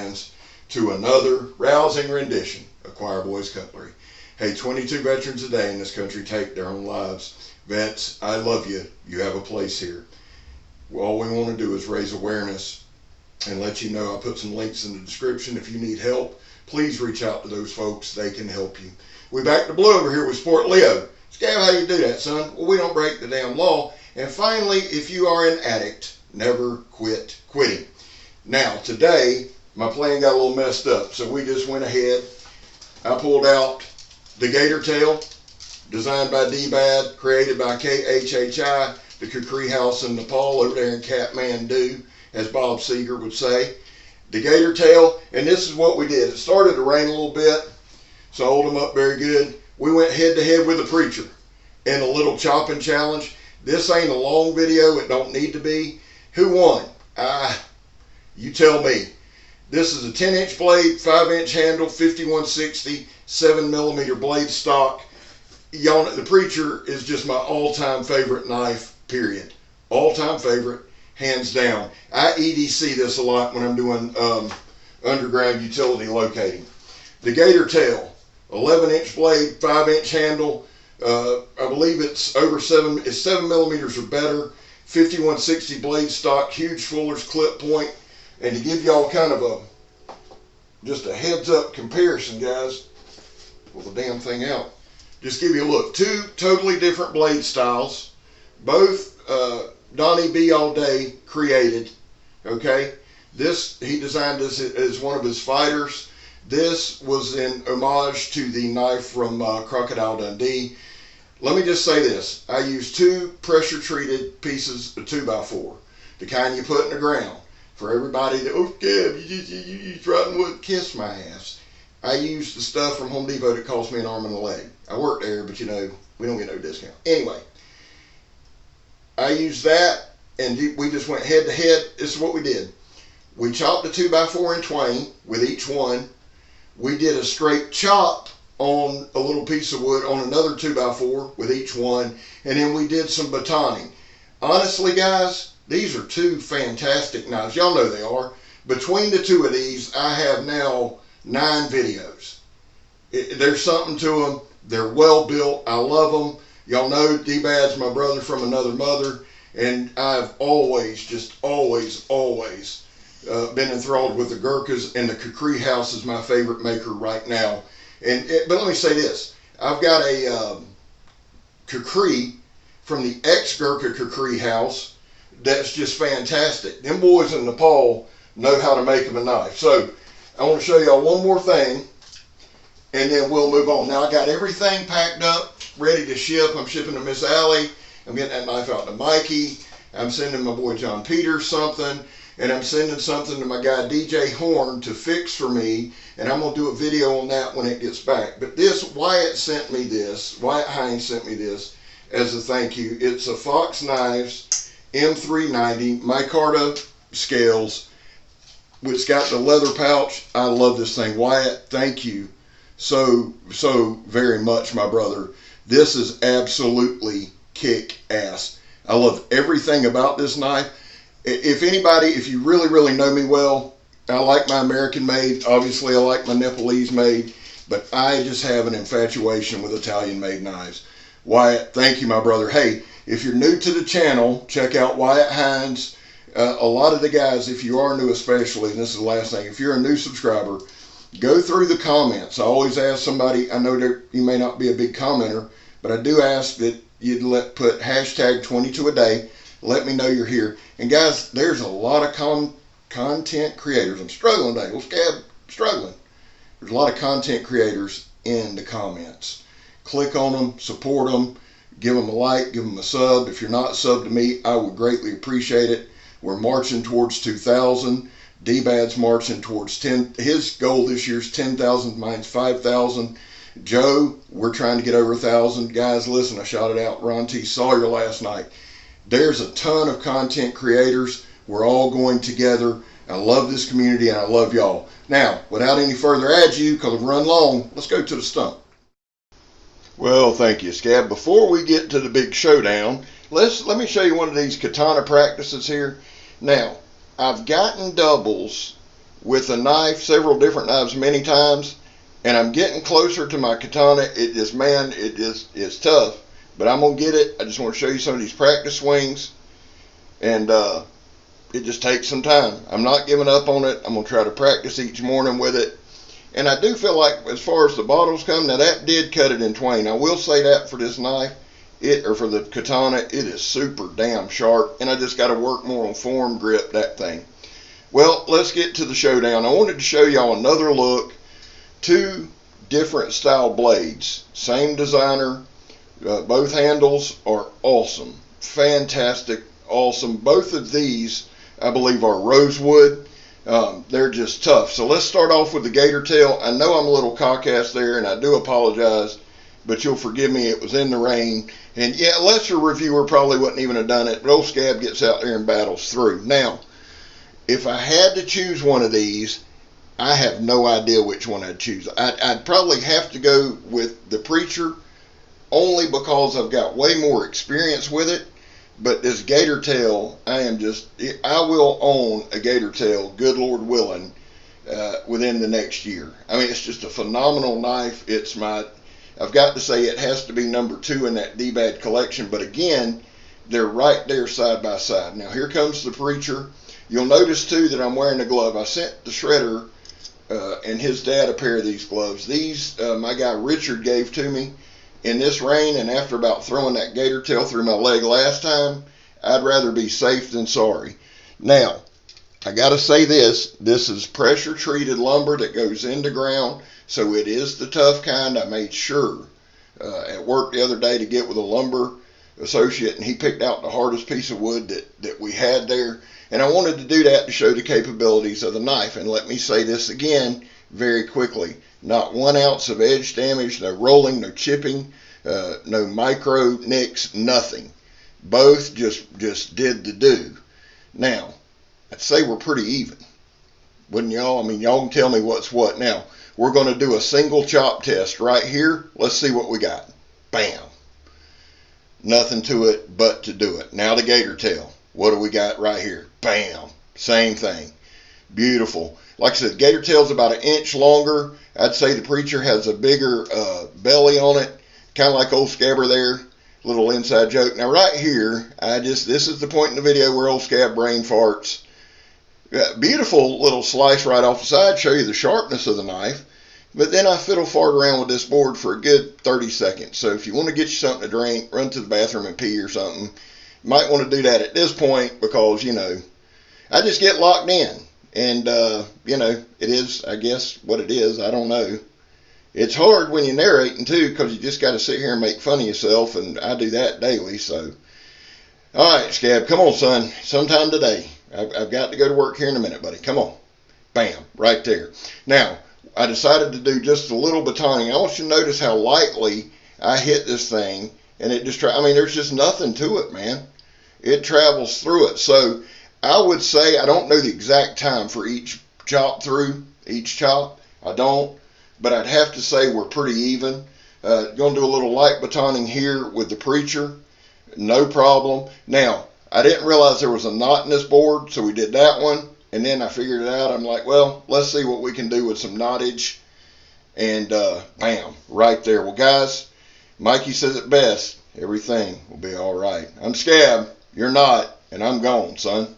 friends to another rousing rendition of Choir Boys Cutlery. Hey, 22 veterans a day in this country take their own lives. Vets, I love you. You have a place here. All we want to do is raise awareness and let you know. I'll put some links in the description. If you need help, please reach out to those folks. They can help you. We back to Blue over here with Sport Leo. Scab, how you do that, son? Well, we don't break the damn law. And finally, if you are an addict, never quit quitting. Now, today, my plan got a little messed up, so we just went ahead. I pulled out the Gator tail, designed by D-Bad, created by Khhi, the Khhi house in Nepal, over there in Kathmandu, as Bob Seger would say. The Gator tail, and this is what we did. It started to rain a little bit, so I hold them up very good. We went head to head with the preacher in a little chopping challenge. This ain't a long video. It don't need to be. Who won? You tell me. This is a 10-inch blade, 5-inch handle, 5160, 7mm blade stock. Y'all, the preacher is just my all-time favorite knife, period. All-time favorite, hands down. I EDC this a lot when I'm doing underground utility locating. The Gator tail. 11-inch blade, 5-inch handle. I believe it's over 7mm or better. 5160 blade stock, huge Fuller's clip point. And to give y'all kind of just a heads up comparison, guys, pull the damn thing out. Just give you a look. Two totally different blade styles. Both Donnie B. All Day created. Okay, this he designed this as one of his fighters. This was in homage to the knife from Crocodile Dundee. Let me just say this. I used 2 pressure-treated pieces of 2x4, the kind you put in the ground. For everybody that, oh, Gab, you use rotten wood, kiss my ass. I used the stuff from Home Depot that cost me an arm and a leg. I work there, but you know, we don't get no discount. Anyway, I used that, and we just went head to head. This is what we did. We chopped the 2x4 in twain with each one. We did a straight chop on a little piece of wood on another 2x4 with each one, and then we did some batoning. Honestly, guys, these are 2 fantastic knives. Y'all know they are. Between the 2 of these, I have now 9 videos. There's something to them. They're well built. I love them. Y'all know D-Bad's my brother from another mother, and I've always, just always been enthralled with the Gurkhas, and the Khhi house is my favorite maker right now. But let me say this. I've got a Khhi from the ex-Gurkha Khhi house that's just fantastic. Them boys in Nepal know how to make them a knife. So I want to show y'all one more thing, and then we'll move on. Now I got everything packed up, ready to ship. I'm shipping to Miss Allie. I'm getting that knife out to Mikey. I'm sending my boy John Peters something. And I'm sending something to my guy DJ Horn to fix for me, and I'm going to do a video on that when it gets back. But this, Wyatt Hines sent me this as a thank you. It's a Fox Knives M390 micarta scales, which got the leather pouch. I love this thing. Wyatt, thank you so very much, my brother. This is absolutely kick-ass. I love everything about this knife. If you really know me well, I like my American made. Obviously, I like my Nepalese made, but I just have an infatuation with Italian made knives. Wyatt, thank you, my brother. Hey, if you're new to the channel, check out Wyatt Hines. A lot of the guys, if you are new especially, and this is the last thing, if you're a new subscriber, go through the comments. I always ask somebody, I know that you may not be a big commenter, but I do ask that you'd put hashtag 22 a day. Let me know you're here. And guys, there's a lot of content creators. I'm struggling today. Well, Scab, struggling. There's a lot of content creators in the comments. Click on them, support them, give them a like, give them a sub. If you're not subbed to me, I would greatly appreciate it. We're marching towards 2,000. D-Bad's marching towards 10. His goal this year is 10,000. Mine's 5,000. Joe, we're trying to get over 1,000. Guys, listen, I shouted out Ron T. Sawyer last night. There's a ton of content creators. We're all going together. I love this community, and I love y'all. Now, without any further ado, because I've run long, let's go to the stump. Well, thank you, Scab. Before we get to the big showdown, let me show you one of these katana practices here. Now, I've gotten doubles with a knife, several different knives many times, and I'm getting closer to my katana. It just, man, it just is tough, but I'm going to get it. I just want to show you some of these practice swings, and it just takes some time. I'm not giving up on it. I'm going to try to practice each morning with it. And I do feel like, as far as the bottles come, now that did cut it in twain. I will say that for this knife, or for the katana, it is super damn sharp, and I just got to work more on form, grip, that thing. Well, let's get to the showdown. I wanted to show y'all another look. Two different style blades, same designer. Both handles are awesome, fantastic, awesome. Both of these, I believe, are rosewood. They're just tough. So let's start off with the Gator tail. I know I'm a little cock-assed there, and I do apologize, but you'll forgive me. It was in the rain, and yeah, a lesser reviewer probably wouldn't even have done it, but old Scab gets out there and battles through. Now, if I had to choose one of these, I have no idea which one I'd choose. I'd probably have to go with the Preacher, only because I've got way more experience with it. But this Gator tail, I will own a Gator tail, good Lord willing, within the next year. I mean, it's just a phenomenal knife. I've got to say, it has to be number 2 in that D-Bad collection. But again, they're right there side by side. Now, here comes the Preacher. You'll notice, too, that I'm wearing a glove. I sent the shredder and his dad a pair of these gloves. These, my guy Richard gave to me. In this rain, and after about throwing that Gator tail through my leg last time, I'd rather be safe than sorry. Now, I got to say this is pressure treated lumber that goes into ground, so it is the tough kind. I made sure at work the other day to get with a lumber associate, and he picked out the hardest piece of wood that we had there, and I wanted to do that to show the capabilities of the knife. And let me say this again very quickly. Not 1 ounce of edge damage, no rolling, no chipping, no micro nicks, nothing. Both just did the do. Now, I'd say we're pretty even, wouldn't y'all? I mean, y'all can tell me what's what. Now, we're going to do a single chop test right here. Let's see what we got. Bam. Nothing to it but to do it. Now the Gator tail. What do we got right here? Bam. Same thing. Beautiful. Like I said, Gator tail's about 1 inch longer. I'd say the Preacher has a bigger belly on it, kind of like old Scabber there. Little inside joke. Now right here, this is the point in the video where old Scab brain farts. Beautiful little slice right off the side, show you the sharpness of the knife. But then I fiddle fart around with this board for a good 30 seconds. So if you want to get you something to drink, run to the bathroom and pee or something, you might want to do that at this point, because, you know, I just get locked in. And, you know, it is, I guess, what it is. I don't know. It's hard when you're narrating, too, because you just got to sit here and make fun of yourself, and I do that daily. So, all right, Scab, come on, son. Sometime today. I've got to go to work here in a minute, buddy. Come on. Bam, right there. Now, I decided to do just a little batoning. I want you to notice how lightly I hit this thing, and it just, I mean, there's just nothing to it, man. It travels through it. So, I would say, I don't know the exact time for each chop through, each chop. I don't, but I'd have to say we're pretty even. Going to do a little light batoning here with the Preacher. No problem. Now, I didn't realize there was a knot in this board, so we did that one. And then I figured it out. I'm like, well, let's see what we can do with some knottage. And bam, right there. Well, guys, Mikey says it best. Everything will be all right. I'm Scab. You're not. And I'm gone, son.